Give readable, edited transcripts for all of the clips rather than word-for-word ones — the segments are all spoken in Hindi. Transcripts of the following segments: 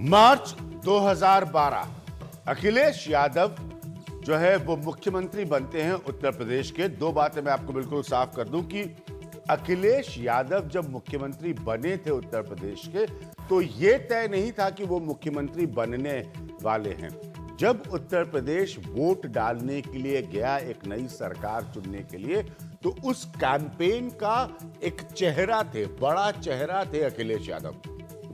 मार्च 2012 अखिलेश यादव जो है वो मुख्यमंत्री बनते हैं उत्तर प्रदेश के। दो बातें मैं आपको बिल्कुल साफ कर दूं कि अखिलेश यादव जब मुख्यमंत्री बने थे उत्तर प्रदेश के तो ये तय नहीं था कि वो मुख्यमंत्री बनने वाले हैं। जब उत्तर प्रदेश वोट डालने के लिए गया एक नई सरकार चुनने के लिए, तो उस कैंपेन का एक चेहरा थे, बड़ा चेहरा थे अखिलेश यादव।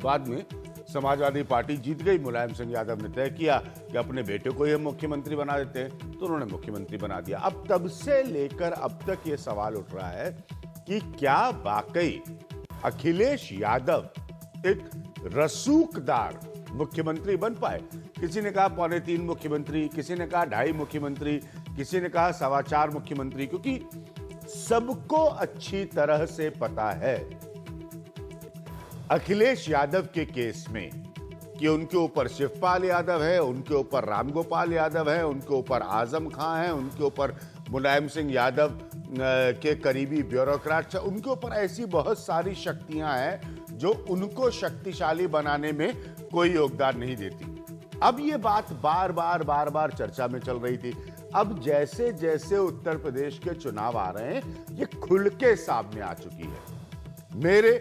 बाद में समाजवादी पार्टी जीत गई, मुलायम सिंह यादव ने तय किया कि अपने बेटे को ही हम मुख्यमंत्री बना देते हैं, तो उन्होंने मुख्यमंत्री बना दिया। अब तब से लेकर अब तक ये सवाल उठ रहा है कि क्या वाकई अखिलेश यादव एक रसूखदार मुख्यमंत्री बन पाए। किसी ने कहा 3.25 मुख्यमंत्री, किसी ने कहा 2.5 मुख्यमंत्री, किसी ने कहा 4.25 मुख्यमंत्री, क्योंकि सबको अच्छी तरह से पता है अखिलेश यादव के केस में कि उनके ऊपर शिवपाल यादव है, उनके ऊपर रामगोपाल यादव है, उनके ऊपर आजम खां है, उनके ऊपर मुलायम सिंह यादव के करीबी ब्यूरोक्रेट्स, उनके ऊपर ऐसी बहुत सारी शक्तियां हैं जो उनको शक्तिशाली बनाने में कोई योगदान नहीं देती। अब ये बात बार बार चर्चा में चल रही थी। अब जैसे जैसे उत्तर प्रदेश के चुनाव आ रहे हैं, ये खुल के सामने आ चुकी है। मेरे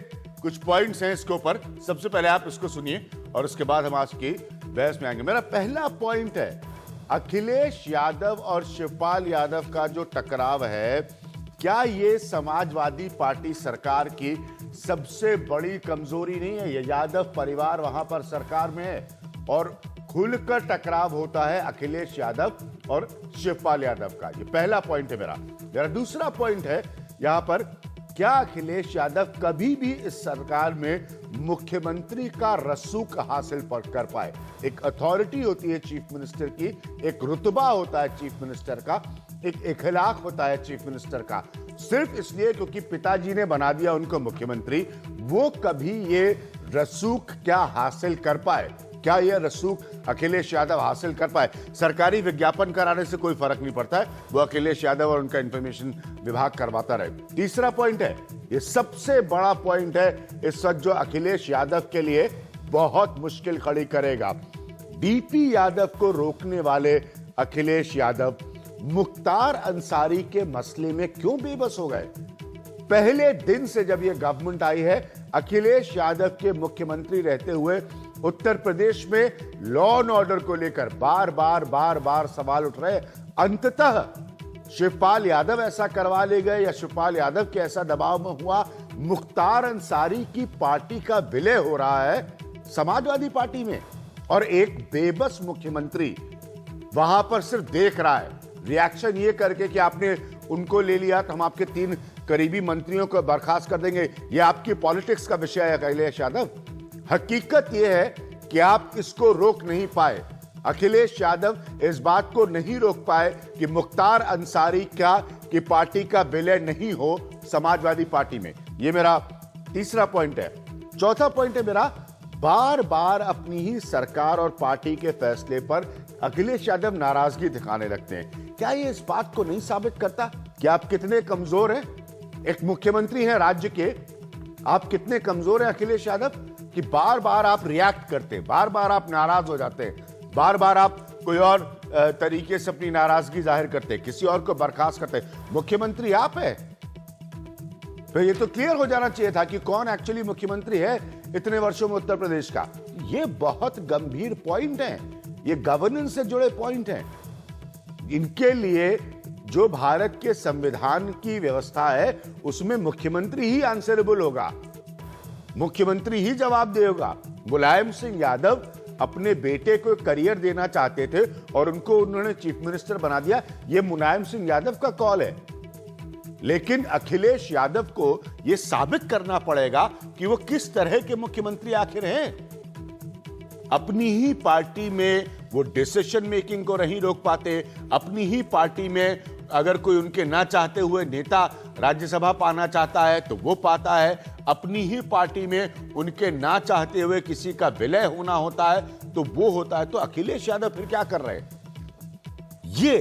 कुछ पॉइंट्स हैं इसके ऊपर, सबसे पहले आप इसको सुनिए और उसके बाद हम आज की बहस में आएंगे। मेरा पहला पॉइंट है अखिलेश यादव और शिवपाल यादव का जो टकराव है, क्या ये समाजवादी पार्टी सरकार की सबसे बड़ी कमजोरी नहीं है? ये यादव परिवार वहां पर सरकार में है और खुलकर टकराव होता है अखिलेश यादव और शिवपाल यादव का। ये पहला पॉइंट है मेरा दूसरा पॉइंट है यहां पर, क्या अखिलेश यादव कभी भी इस सरकार में मुख्यमंत्री का रसूख हासिल कर पाए? एक अथॉरिटी होती है चीफ मिनिस्टर की, एक रुतबा होता है चीफ मिनिस्टर का, एक इखलाक होता है चीफ मिनिस्टर का। सिर्फ इसलिए क्योंकि पिताजी ने बना दिया उनको मुख्यमंत्री, वो कभी ये रसूख क्या हासिल कर पाए? क्या यह रसूख अखिलेश यादव हासिल कर पाए? सरकारी विज्ञापन कराने से कोई फर्क नहीं पड़ता है, वो अखिलेश यादव और उनका इंफॉर्मेशन विभाग करवाता रहे। तीसरा पॉइंट है, ये सबसे बड़ा पॉइंट है इस वक्त जो अखिलेश यादव के लिए बहुत मुश्किल खड़ी करेगा। डीपी यादव को रोकने वाले अखिलेश यादव मुख्तार अंसारी के मसले में क्यों बेबस हो गए? पहले दिन से जब यह गवर्नमेंट आई है, अखिलेश यादव के मुख्यमंत्री रहते हुए उत्तर प्रदेश में लॉ एंड ऑर्डर को लेकर बार बार सवाल उठ रहे। अंततः शिवपाल यादव ऐसा करवा ले गए या शिवपाल यादव के ऐसा दबाव में हुआ, मुख्तार अंसारी की पार्टी का विलय हो रहा है समाजवादी पार्टी में और एक बेबस मुख्यमंत्री वहां पर सिर्फ देख रहा है, रिएक्शन ये करके कि आपने उनको ले लिया तो हम आपके 3 करीबी मंत्रियों को बर्खास्त कर देंगे। ये आपकी पॉलिटिक्स का विषय है अखिलेश यादव। हकीकत यह है कि आप इसको रोक नहीं पाए। अखिलेश यादव इस बात को नहीं रोक पाए कि मुख्तार अंसारी की पार्टी का विलय नहीं हो समाजवादी पार्टी में। यह मेरा तीसरा पॉइंट है। चौथा पॉइंट है मेरा, बार बार अपनी ही सरकार और पार्टी के फैसले पर अखिलेश यादव नाराजगी दिखाने लगते हैं। क्या ये इस बात को नहीं साबित करता कि आप कितने कमजोर हैं? एक मुख्यमंत्री हैं राज्य के, आप कितने कमजोर हैं अखिलेश यादव कि बार बार आप रिएक्ट करते हैं, बार बार आप नाराज हो जाते हैं, बार बार आप कोई और तरीके से अपनी नाराजगी जाहिर करते हैं, किसी और को बर्खास्त करते हैं। मुख्यमंत्री आप है, तो ये तो क्लियर हो जाना चाहिए था कि कौन एक्चुअली मुख्यमंत्री है इतने वर्षों में उत्तर प्रदेश का। ये बहुत गंभीर पॉइंट है, ये गवर्नेंस से जुड़े पॉइंट हैं। इनके लिए जो भारत के संविधान की व्यवस्था है उसमें मुख्यमंत्री ही आंसरेबल होगा, मुख्यमंत्री ही जवाब देगा। मुलायम सिंह यादव अपने बेटे को करियर देना चाहते थे और उनको उन्होंने चीफ मिनिस्टर बना दिया, यह मुलायम सिंह यादव का कॉल है। लेकिन अखिलेश यादव को यह साबित करना पड़ेगा कि वो किस तरह के मुख्यमंत्री आखिर हैं। अपनी ही पार्टी में वो डिसीजन मेकिंग को नहीं रोक पाते, अपनी ही पार्टी में अगर कोई उनके ना चाहते हुए नेता राज्यसभा पाना चाहता है तो वो पाता है, अपनी ही पार्टी में उनके ना चाहते हुए किसी का विलय होना होता है तो वो होता है। तो अखिलेश यादव फिर क्या कर रहे हैं? ये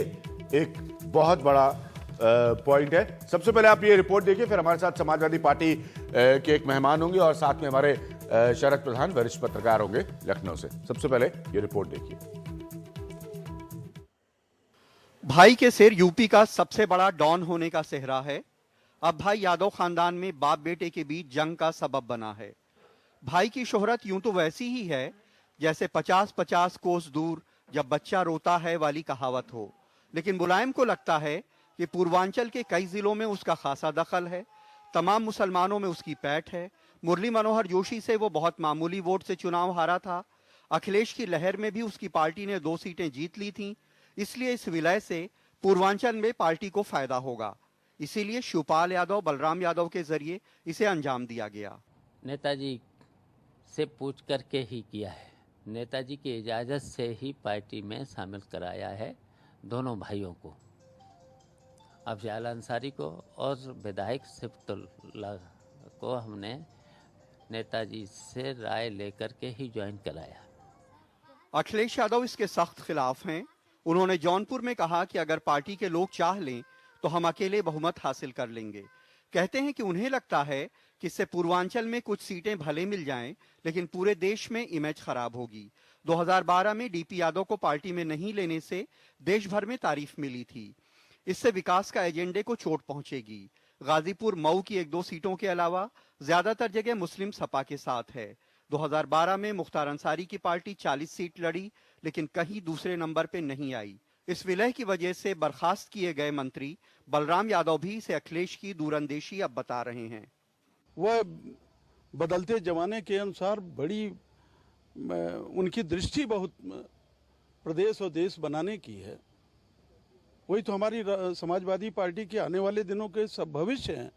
एक बहुत बड़ा पॉइंट है। सबसे पहले आप ये रिपोर्ट देखिए, फिर हमारे साथ समाजवादी पार्टी के एक मेहमान होंगे और साथ में हमारे शरद प्रधान वरिष्ठ पत्रकार होंगे लखनऊ से। सबसे पहले ये रिपोर्ट देखिए। भाई के सिर यूपी का सबसे बड़ा डॉन होने का सेहरा है। अब भाई यादव खानदान में बाप बेटे के बीच जंग का सबब बना है। भाई की शोहरत यूं तो वैसी ही है जैसे 50-50 कोस दूर जब बच्चा रोता है वाली कहावत हो, लेकिन मुलायम को लगता है कि पूर्वांचल के कई जिलों में उसका खासा दखल है। तमाम मुसलमानों में उसकी पैठ है। मुरली मनोहर जोशी से वो बहुत मामूली वोट से चुनाव हारा था। अखिलेश की लहर में भी उसकी पार्टी ने 2 सीटें जीत ली थीं। इसलिए इस विलय से पूर्वांचल में पार्टी को फायदा होगा। इसीलिए शिवपाल यादव, बलराम यादव के जरिए इसे अंजाम दिया गया। नेताजी से पूछ करके ही किया है। नेताजी की इजाज़त से ही पार्टी में शामिल कराया है दोनों भाइयों को, अफजाल अंसारी को और विधायक सिफतुल्लाह को हमने नेताजी से राय लेकर के ही ज्वाइन कराया। अखिलेश यादव इसके सख्त खिलाफ हैं। उन्होंने जौनपुर में कहा कि अगर पार्टी के लोग चाह लें तो हम अकेले बहुमत हासिल कर लेंगे। कहते हैं कि उन्हें लगता है कि इससे पूर्वांचल में कुछ सीटें भले मिल जाएं, लेकिन पूरे देश में इमेज खराब होगी। 2012 में डीपी यादव को पार्टी में नहीं लेने से देश भर में तारीफ मिली थी। इससे विकास का एजेंडे को चोट पहुंचेगी। गाजीपुर, मऊ की 1-2 सीटों के अलावा ज्यादातर जगह मुस्लिम सपा के साथ है। 2012 में मुख्तार अंसारी की पार्टी 40 सीट लड़ी, लेकिन कहीं दूसरे नंबर पे नहीं आई। इस विलय की वजह से बर्खास्त किए गए मंत्री बलराम यादव भी इसे अखिलेश की दूरंदेशी अब बता रहे हैं। वह बदलते जमाने के अनुसार बड़ी उनकी दृष्टि बहुत प्रदेश और देश बनाने की है। वही तो हमारी समाजवादी पार्टी के आने वाले दिनों के सब भविष्य हैं,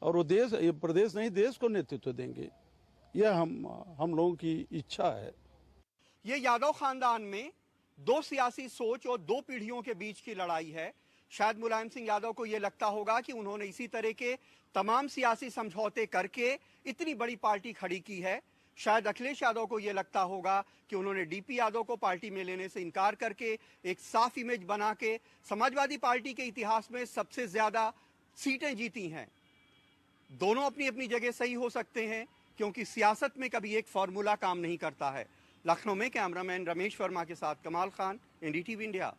और वो देश, ये प्रदेश नहीं देश को नेतृत्व देंगे। यह हम लोगों की इच्छा है। ये यादव खानदान में 2 सियासी सोच और 2 पीढ़ियों के बीच की लड़ाई है। शायद मुलायम सिंह यादव को यह लगता होगा कि उन्होंने इसी तरह के तमाम सियासी समझौते करके इतनी बड़ी पार्टी खड़ी की है। शायद अखिलेश यादव को यह लगता होगा कि उन्होंने डीपी यादव को पार्टी में लेने से इनकार करके एक साफ इमेज बना के समाजवादी पार्टी के इतिहास में सबसे ज्यादा सीटें जीती हैं। दोनों अपनी अपनी जगह सही हो सकते हैं, क्योंकि सियासत में कभी एक फॉर्मूला काम नहीं करता है। लखनऊ में कैमरामैन रमेश वर्मा के साथ कमाल खान, एनडीटीवी इंडिया।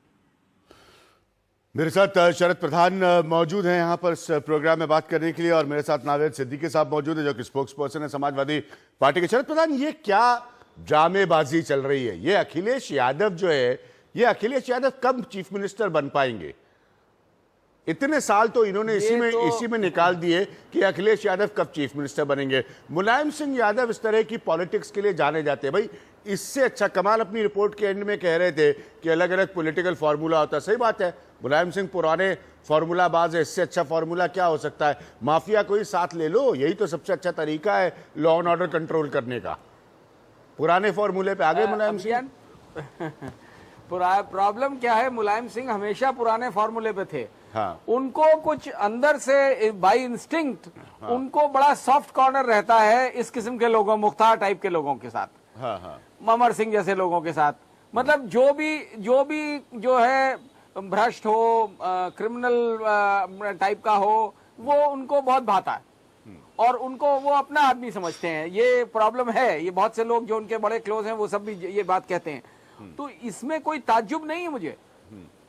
मेरे साथ शरद प्रधान मौजूद हैं यहाँ पर इस प्रोग्राम में बात करने के लिए, और मेरे साथ नावेद सिद्दीकी साहब मौजूद है जो कि स्पोक्स पर्सन है समाजवादी पार्टी के। शरद प्रधान, ये क्या ड्रामेबाजी चल रही है? ये अखिलेश यादव जो है, ये अखिलेश यादव कब चीफ मिनिस्टर बन पाएंगे? इतने साल तो इन्होंने इसी में निकाल दिए कि अखिलेश यादव कब चीफ मिनिस्टर बनेंगे। मुलायम सिंह यादव इस तरह की पॉलिटिक्स के लिए जाने जाते हैं। भाई, इससे अच्छा कमाल अपनी रिपोर्ट के एंड में कह रहे थे कि अलग अलग पॉलिटिकल फार्मूला होता है। सही बात है, मुलायम सिंह पुराने फार्मूलाबाज है। इससे अच्छा फार्मूला क्या हो सकता है? माफिया को ही साथ ले लो, यही तो सबसे अच्छा तरीका है लॉ एंड ऑर्डर कंट्रोल करने का। पुराने फार्मूले पे आगे मुलायम सिंह। प्रॉब्लम क्या है, मुलायम सिंह हमेशा पुराने फार्मूले पे थे। हाँ। उनको कुछ अंदर से बाय इंस्टिंक्ट उनको बड़ा सॉफ्ट कॉर्नर रहता है इस किस्म के लोगों, मुख्तार टाइप के लोगों के साथ। हाँ। ममर सिंह जैसे लोगों के साथ, मतलब जो है भ्रष्ट हो, क्रिमिनल टाइप का हो, वो उनको बहुत भाता है और उनको वो अपना आदमी समझते हैं। ये प्रॉब्लम है। ये बहुत से लोग जो उनके बड़े क्लोज हैं वो सब भी ये बात कहते हैं। तो इसमें कोई ताज्जुब नहीं है मुझे।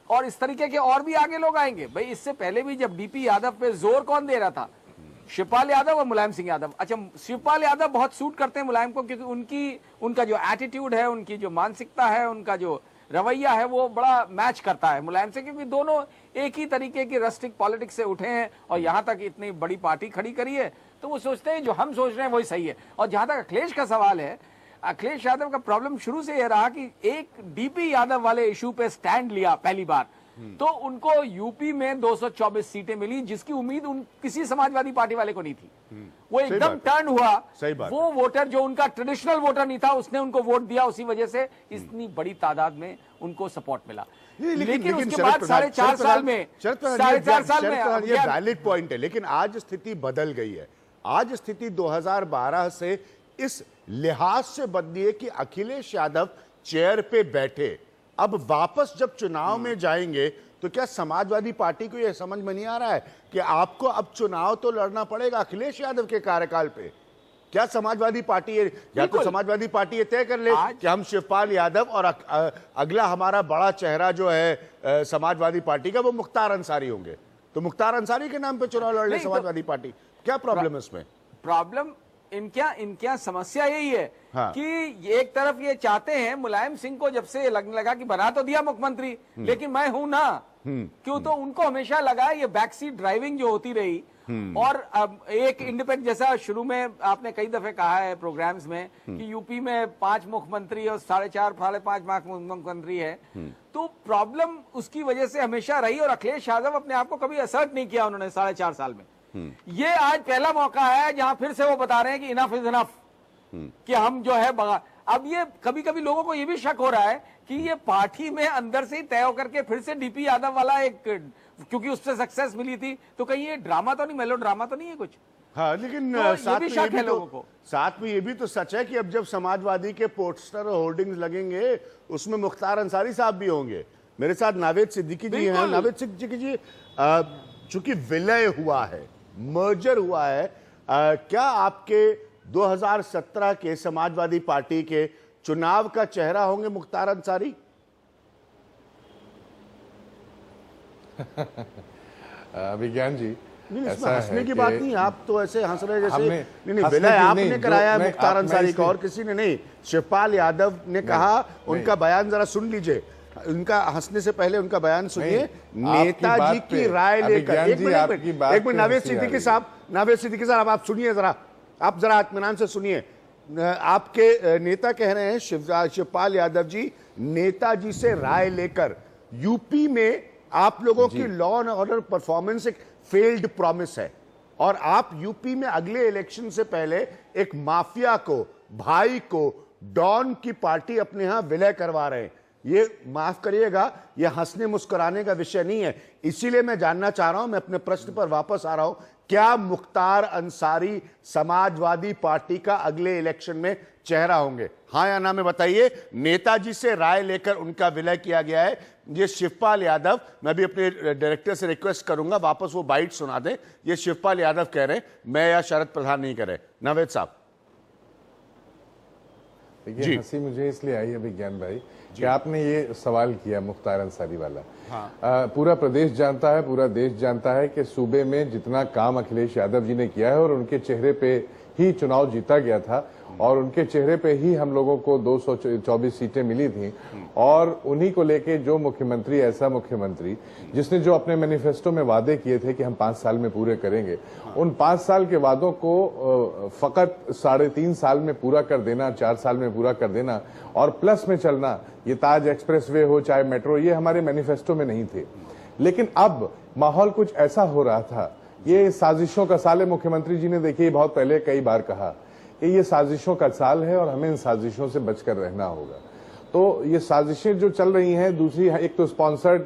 और इस तरीके के और भी आगे लोग आएंगे। भाई, इससे पहले भी जब डीपी यादव पे जोर कौन दे रहा था? शिवपाल यादव और मुलायम सिंह यादव। अच्छा, शिवपाल यादव बहुत सूट करते हैं मुलायम को, क्योंकि उनका जो एटीट्यूड है, उनकी जो मानसिकता है, उनका जो रवैया है, वो बड़ा मैच करता है मुलायम से, क्योंकि दोनों एक ही तरीके की रस्टिक पॉलिटिक्स से उठे हैं और यहाँ तक इतनी बड़ी पार्टी खड़ी करी है। तो वो सोचते हैं जो हम सोच रहे हैं वही सही है। और जहां तक अखिलेश का सवाल है, अखिलेश यादव का प्रॉब्लम शुरू से यह रहा कि एक डीपी यादव वाले इशू पे स्टैंड लिया पहली बार, तो उनको यूपी में 224 सीटें मिली, जिसकी उम्मीद किसी समाजवादी पार्टी वाले को नहीं थी। वो एकदम टर्न हुआ। वो वोटर जो उनका ट्रेडिशनल वोटर नहीं था, उसने उनको वोट दिया। उसी वजह से इतनी बड़ी तादाद में उनको सपोर्ट मिला। लेकिन उसके बाद 4.5 साल में ये वैलिड पॉइंट है, लेकिन आज स्थिति बदल गई है। आज स्थिति 2012 से इस लिहाज से बदली है कि अखिलेश यादव चेयर पे बैठे। अब वापस जब चुनाव में जाएंगे तो क्या समाजवादी पार्टी को यह समझ में नहीं आ रहा है कि आपको अब चुनाव तो लड़ना पड़ेगा अखिलेश यादव के कार्यकाल पे? क्या समाजवादी पार्टी है, या तो समाजवादी पार्टी ये तय कर ले कि हम शिवपाल यादव और अगला हमारा बड़ा चेहरा जो है समाजवादी पार्टी का वो मुख्तार अंसारी होंगे, तो मुख्तार अंसारी के नाम पे चुनाव लड़ ले समाजवादी पार्टी। क्या प्रॉब्लम है इसमें? प्रॉब्लम इनका समस्या यही है कि एक तरफ ये चाहते हैं मुलायम सिंह को, जब से लगने लगा कि बना तो दिया मुख्यमंत्री लेकिन मैं हूं ना, क्यों, तो उनको हमेशा लगा ये बैक सीट ड्राइविंग जो होती रही। और अब एक इंडिपेंडेंट, जैसा शुरू में आपने कई दफे कहा है प्रोग्राम्स में कि यूपी में 5 मुख्यमंत्री और 4.5 साढ़े 5 मुख्यमंत्री है, तो प्रॉब्लम उसकी वजह से हमेशा रही। और अखिलेश यादव अपने आप को कभी असर्ट नहीं किया उन्होंने 4.5 साल में। ये आज पहला मौका है जहां फिर से वो बता रहे हैं कि इनफ इज इनफ, कि हम जो है अब ये कभी कभी लोगों को ये भी शक हो रहा है कि ये पार्टी में अंदर से ही तय होकर के फिर से डीपी यादव वाला एक, क्योंकि उससे सक्सेस मिली थी, तो कहीं ये ड्रामा तो नहीं, मेलो ड्रामा तो नहीं है कुछ। हाँ, लेकिन तो साथ में ये भी तो सच है कि अब जब समाजवादी के पोस्टर और होर्डिंग्स लगेंगे उसमें मुख्तार अंसारी साहब भी होंगे। मेरे साथ नावेद सिद्दीकी जी हैं। नावेद सिद्दीकी जी, चूंकि विलय हुआ है, मर्जर हुआ है, क्या आपके 2017 के समाजवादी पार्टी के चुनाव का चेहरा होंगे मुख्तार अंसारी? विज्ञान जी, ऐसा हंसने की बात नहीं, आप तो ऐसे हंस रहे जैसे नहीं, विलय आपने कराया मुख्तार अंसारी का और किसी ने नहीं। शिवपाल यादव ने कहा, उनका बयान जरा सुन लीजिए, उनका हंसने से पहले उनका बयान सुनिए। नेताजी की राय लेकर, एक मिनट नावेद सिद्दीकी साहब आप सुनिए जरा, आप जरा इत्मीनान से सुनिए। आपके नेता कह रहे हैं, शिवपाल यादव जी, नेताजी से राय लेकर यूपी में आप लोगों की लॉ एंड ऑर्डर परफॉर्मेंस एक फेल्ड प्रॉमिस है, और आप यूपी में अगले इलेक्शन से पहले एक माफिया को, भाई को, डॉन की पार्टी अपने यहां विलय करवा रहे हैं। ये माफ करिएगा, ये हंसने मुस्कुराने का विषय नहीं है। इसीलिए मैं जानना चाह रहा हूं, मैं अपने प्रश्न पर वापस आ रहा हूं, क्या मुख्तार अंसारी समाजवादी पार्टी का अगले इलेक्शन में चेहरा होंगे? हाँ या ना में बताइए। नेताजी से राय लेकर उनका विलय किया गया है। ये शिवपाल यादव, मैं भी अपने डायरेक्टर से रिक्वेस्ट करूंगा वापस वो बाइट सुना दें। ये शिवपाल यादव कह रहे हैं, मैं या शरद प्रधान नहीं कह रहे। नावेद साहब। देखिए, हंसी मुझे इसलिए आई है विज्ञान भाई कि आपने ये सवाल किया मुख्तार अंसारी वाला। पूरा प्रदेश जानता है, पूरा देश जानता है कि सूबे में जितना काम अखिलेश यादव जी ने किया है, और उनके चेहरे पे ही चुनाव जीता गया था, और उनके चेहरे पे ही हम लोगों को 224 सीटें मिली थी। और उन्हीं को लेके जो मुख्यमंत्री, ऐसा मुख्यमंत्री जिसने जो अपने मैनिफेस्टो में वादे किए थे कि हम 5 साल में पूरे करेंगे, उन 5 साल के वादों को फकत 3.5 साल में पूरा कर देना, 4 साल में पूरा कर देना और प्लस में चलना, ये ताज एक्सप्रेसवे हो चाहे मेट्रो, ये हमारे मैनिफेस्टो में नहीं थे। लेकिन अब माहौल कुछ ऐसा हो रहा था, ये साजिशों का साल है। मुख्यमंत्री जी ने देखिए बहुत पहले कई बार कहा कि ये साजिशों का साल है और हमें इन साजिशों से बचकर रहना होगा। तो ये साजिशें जो चल रही हैं, दूसरी एक तो स्पॉन्सर्ड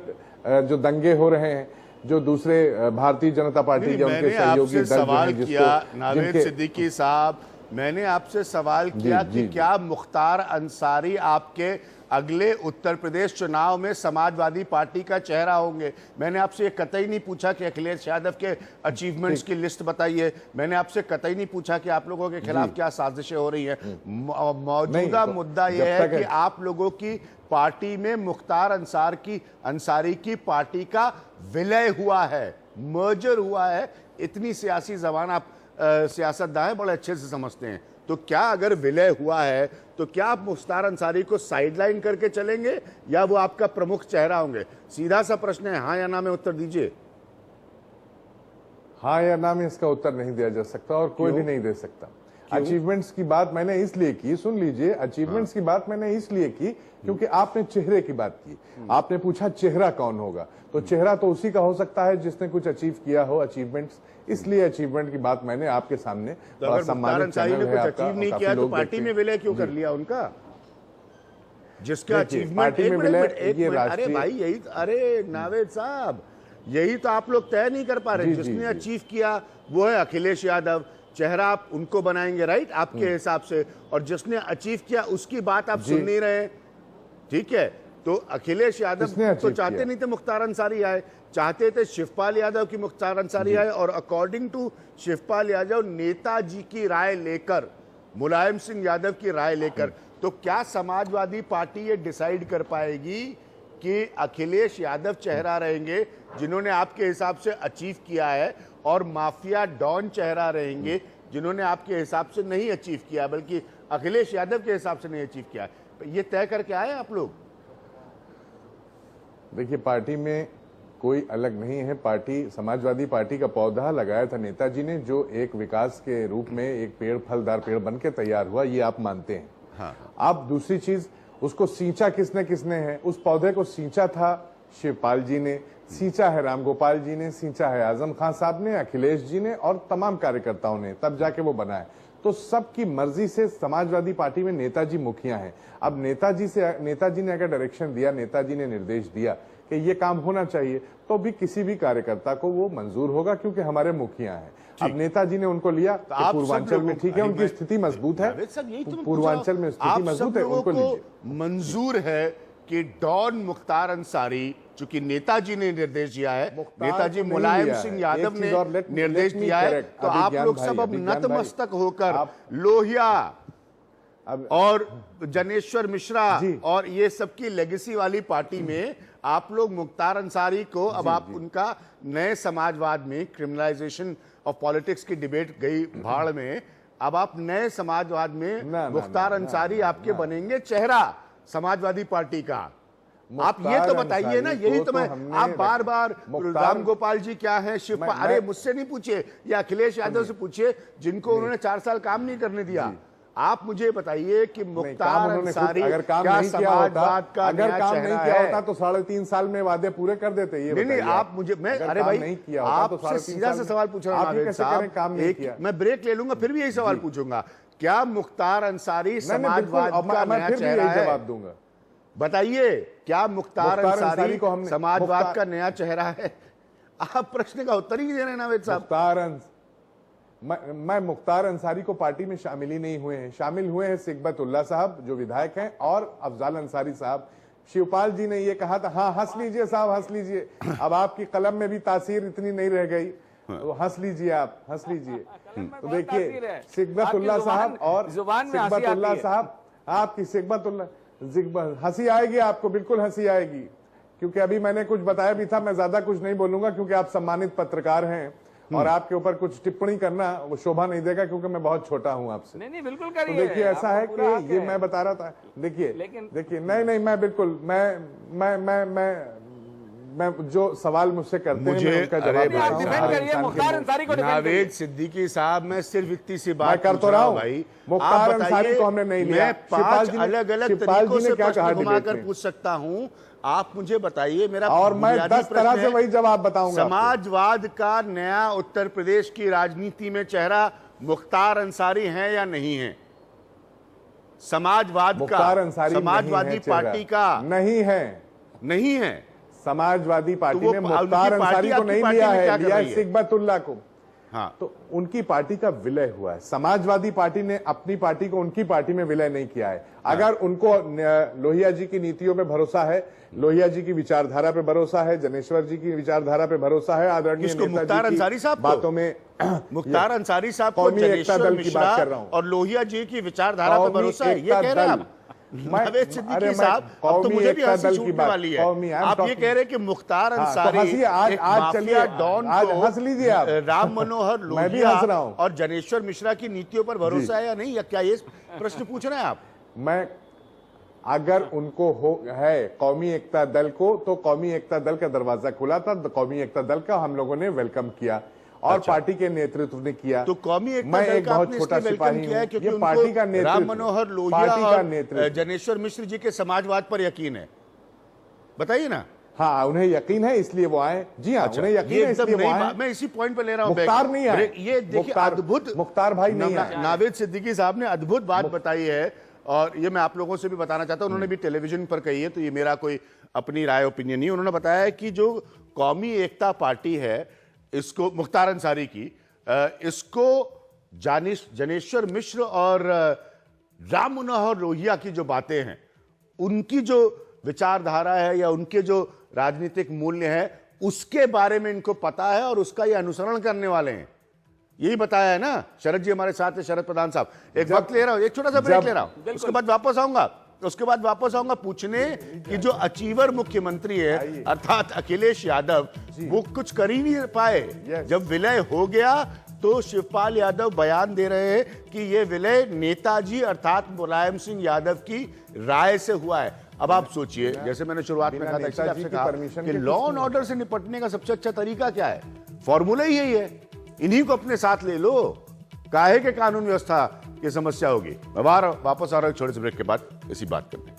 जो दंगे हो रहे हैं, जो दूसरे भारतीय जनता पार्टी के उनके सहयोगी दल सवाल किया नावेद सिद्दीकी साहब, मैंने आपसे सवाल किया कि क्या मुख्तार अंसारी आपके अगले उत्तर प्रदेश चुनाव में समाजवादी पार्टी का चेहरा होंगे? मैंने आपसे ये कतई नहीं पूछा कि अखिलेश यादव के अचीवमेंट्स की लिस्ट बताइए। मैंने आपसे कतई नहीं पूछा कि आप लोगों के खिलाफ क्या साजिशें हो रही हैं। मौजूदा मुद्दा यह है कि आप लोगों की पार्टी में मुख्तार अंसारी की पार्टी का विलय हुआ है, मर्जर हुआ है। इतनी सियासी जबान आप सियासतदान बड़े अच्छे से समझते हैं। तो क्या अगर विलय हुआ है तो क्या आप मुख्तार अंसारी को साइडलाइन करके चलेंगे या वो आपका प्रमुख चेहरा होंगे? सीधा सा प्रश्न है, हाँ या ना में उत्तर दीजिए। हाँ या ना में इसका उत्तर नहीं दिया जा सकता और कोई भी नहीं दे सकता। अचीवमेंट्स की बात मैंने इसलिए की, सुन लीजिए, अचीवमेंट्स की बात मैंने इसलिए की क्योंकि आपने चेहरे की बात की। आपने पूछा चेहरा कौन होगा, तो चेहरा तो उसी का हो सकता है जिसने कुछ अचीव किया हो, अचीवमेंट्स। इसलिए अचीवमेंट की बात मैंने आपके सामने, तो अगर मुख्तार अंसारी ने कुछ अचीव नहीं किया तो पार्टी में विलय क्यों कर लिया उनका? जिसका अचीवमेंट, पार्टी में विलय, अरे भाई यही, अरे नावेद साहब, यही तो आप लोग तय नहीं कर पा रहे। जिसने अचीव किया वो है अखिलेश यादव, चेहरा आप उनको बनाएंगे, राइट, आपके हिसाब से, और जिसने अचीव किया उसकी बात आप सुन नहीं रहे। ठीक है, तो अखिलेश यादव किसने तो achieve चाहते किया? नहीं थे मुख्तार अंसारी आए, चाहते थे शिवपाल यादव की मुख्तार अंसारी आए, और अकॉर्डिंग टू शिवपाल यादव नेताजी की राय लेकर, मुलायम सिंह यादव की राय लेकर, तो क्या समाजवादी पार्टी ये डिसाइड कर पाएगी कि अखिलेश यादव चेहरा रहेंगे जिन्होंने आपके हिसाब से अचीव किया है, और माफिया डॉन चेहरा रहेंगे जिन्होंने आपके हिसाब से नहीं अचीव किया, बल्कि अखिलेश यादव के हिसाब से नहीं अचीव किया? ये तय करके आए आप लोग? देखिए, पार्टी में कोई अलग नहीं है। पार्टी, समाजवादी पार्टी का पौधा लगाया था नेताजी ने, जो एक विकास के रूप में एक पेड़, फलदार पेड़ बन के तैयार हुआ, ये आप मानते हैं। हाँ। अब दूसरी चीज, उसको सींचा किसने किसने है? उस पौधे को सींचा था शिवपाल जी ने, सींचा है रामगोपाल जी ने, सींचा है आजम खान साहब ने, अखिलेश जी ने और तमाम कार्यकर्ताओं ने, तब जाके वो बना है। तो सबकी मर्जी से समाजवादी पार्टी में नेताजी मुखिया हैं। अब नेताजी ने अगर डायरेक्शन दिया, नेताजी ने निर्देश दिया कि ये काम होना चाहिए, तो भी किसी भी कार्यकर्ता को वो मंजूर होगा, क्योंकि हमारे मुखिया हैं। अब नेताजी ने उनको लिया, तो पूर्वांचल में ठीक है, उनकी स्थिति मजबूत है, पूर्वांचल में स्थिति मजबूत है, उनको लीजिए। मंजूर है कि डॉन मुख्तार अंसारी, चूंकि नेताजी ने निर्देश दिया है, नेताजी मुलायम सिंह यादव ने निर्देश दिया है, तो आप लोग सब अब नतमस्तक होकर लोहिया और जनेश्वर मिश्रा और ये सबकी लेगेसी वाली पार्टी में आप लोग मुख्तार अंसारी को, अब आप उनका नए समाजवाद में, क्रिमिनलाइजेशन ऑफ पॉलिटिक्स की डिबेट गई भाड़ में, अब आप नए समाजवाद में मुख्तार अंसारी आपके बनेंगे चेहरा समाजवादी पार्टी का। आप ये तो बताइए ना, यही तो मैं, आप बार बार राम गोपाल जी क्या है, शिवपाल, अरे मुझसे नहीं पूछिए, या अखिलेश यादव से पूछिए जिनको उन्होंने 4 साल काम नहीं करने दिया। आप मुझे बताइए कि मुख्तार अंसारी क्या समाजवाद का नया चेहरा है? तो 3.5 साल में वादे पूरे कर देते। ये नहीं, आप मुझे, मैं, अरे भाई आपसे सीधा से सवाल पूछ रहा हूँ साहब, मैं ब्रेक ले लूंगा फिर भी यही सवाल पूछूंगा, क्या मुख्तार अंसारी समाजवाद का नया चेहरा है? जवाब दूंगा। बताइए, क्या मुख्तार अंसारी समाजवाद का नया चेहरा है? आप प्रश्न का उत्तर ही दे रहे हैं नावेद साहब। मैं मुख्तार अंसारी को पार्टी में शामिल ही नहीं हुए हैं। शामिल हुए हैं सिकबतुल्ला साहब जो विधायक हैं, और अफजाल अंसारी साहब। शिवपाल जी ने ये कहा था, हाँ हंस लीजिए साहब, हंस लीजिए, अब आपकी कलम में भी तासीर इतनी नहीं रह गई, तो हंस लीजिए, आप हंस लीजिए। तो देखिए, सिकबतुल्ला साहब और सिकबतुल्ला साहब, आपकी सिकबतुल्ला, हंसी आएगी आपको, बिल्कुल हंसी आएगी, क्योंकि अभी मैंने कुछ बताया भी था। मैं ज्यादा कुछ नहीं बोलूंगा, क्योंकि आप सम्मानित पत्रकार हैं और आपके ऊपर कुछ टिप्पणी करना वो शोभा नहीं देगा, क्योंकि मैं बहुत छोटा हूं आपसे। नहीं बिल्कुल करिए। तो देखिए, ऐसा है कि ये मैं बता रहा था, देखिए नहीं, मैं बिल्कुल, मैं जो सवाल मुझसे करते हैं मैं उनका जवाब देता हूं। नावेद सिद्दीकी साहब, मैं सिर्फ इतनी सी बात कर तो रहा हूं भाई, मुख्तार अंसारी को हमने नहीं लिया। मैं 5 अलग-अलग तरीकों से प्रश्न घुमाकर पूछ सकता हूं, आप मुझे बताइए। मेरा और मैं 10 तरह से वही जवाब बताऊंगा। समाजवाद का नया उत्तर प्रदेश की राजनीति में चेहरा मुख्तार अंसारी है या नहीं है? समाजवाद का, समाजवादी पार्टी का नहीं है। समाजवादी पार्टी ने मुख्तार अंसारी को नहीं लिया है, लिया है सिकबतुल्ला को। हाँ, तो उनकी पार्टी का विलय हुआ है। समाजवादी पार्टी ने अपनी पार्टी को उनकी पार्टी में विलय नहीं किया है। अगर उनको लोहिया जी की नीतियों पे भरोसा है, लोहिया जी की विचारधारा पे भरोसा है, जनेश्वर जी की विचारधारा पे भरोसा है, आदरणीय मुख्तार अंसारी साहब बातों में, मुख्तार अंसारी साहब को जनेश्वर मिश्रा और लोहिया जी की विचारधारा पे भरोसा है, ये कह रहे हैं नावेद सिद्दीकी साहब। अब तो मुझे भी हंसी छूटने वाली है। आप ये कह रहे हैं कि मुख्तार अंसारी आज चलिए डॉन आज हंस लीजिए आप, राम मनोहर लोहिया और जनेश्वर मिश्रा की नीतियों पर भरोसा है या नहीं, या क्या ये प्रश्न पूछ रहे हैं आप? मैं, अगर उनको है कौमी एकता दल को, तो कौमी एकता दल का दरवाजा खुला था, कौमी एकता दल का हम लोगों ने वेलकम किया और पार्टी के नेतृत्व ने किया। तो कौमी एकता मैं दल एक का बहुत छोटा सिपाही किया है क्योंकि पार्टी का उनको राम मनोहर लोहिया और जनेश्वर मिश्र जी के समाजवाद पर यकीन है। बताइए ना। हाँ, उन्हें यकीन है इसलिए वो आए। जी हाँ, उन्हें यकीन है इसलिए वो आए। मैं इसी पॉइंट पे ले रहा हूँ। मुख्तार नहीं आए, ये देखिए, अद्भुत मुख्तार भाई नहीं आए। नावेद सिद्दीकी साहब ने अद्भुत बात बताई है, और ये मैं आप लोगों से भी बताना चाहता हूं। उन्होंने भी टेलीविजन पर कही है, तो ये मेरा कोई अपनी राय ओपिनियन नहीं। उन्होंने बताया है कि जो कौमी एकता पार्टी है, इसको मुख्तार अंसारी की, इसको जनेश्वर मिश्र और राम मनोहर लोहिया की जो बातें हैं, उनकी जो विचारधारा है या उनके जो राजनीतिक मूल्य है उसके बारे में इनको पता है और उसका ये अनुसरण करने वाले हैं। यही बताया है ना। शरद जी हमारे साथ है, शरद प्रधान साहब। एक वक्त ले रहा हूं, एक छोटा सा ब्रेक ले रहा हूं, उसके बाद वापस आऊंगा पूछने कि जो अचीवर मुख्यमंत्री है अर्थात अखिलेश यादव, वो कुछ कर ही नहीं पाए। जब विलय हो गया तो शिवपाल यादव बयान दे रहे हैं कि ये विलय नेताजी अर्थात मुलायम सिंह यादव की राय से हुआ है। अब आप सोचिए, जैसे मैंने शुरुआत में कहा था, इसलिए आपसे कहा कि लॉ एंड ऑर्डर से निपटने का सबसे अच्छा तरीका क्या है? फॉर्मूला ही यही है, इन्हीं को अपने साथ ले लो, काहे के कानून व्यवस्था की समस्या होगी। मैं वापस आ रहा हूं छोटे से ब्रेक के बाद इसी बात करने।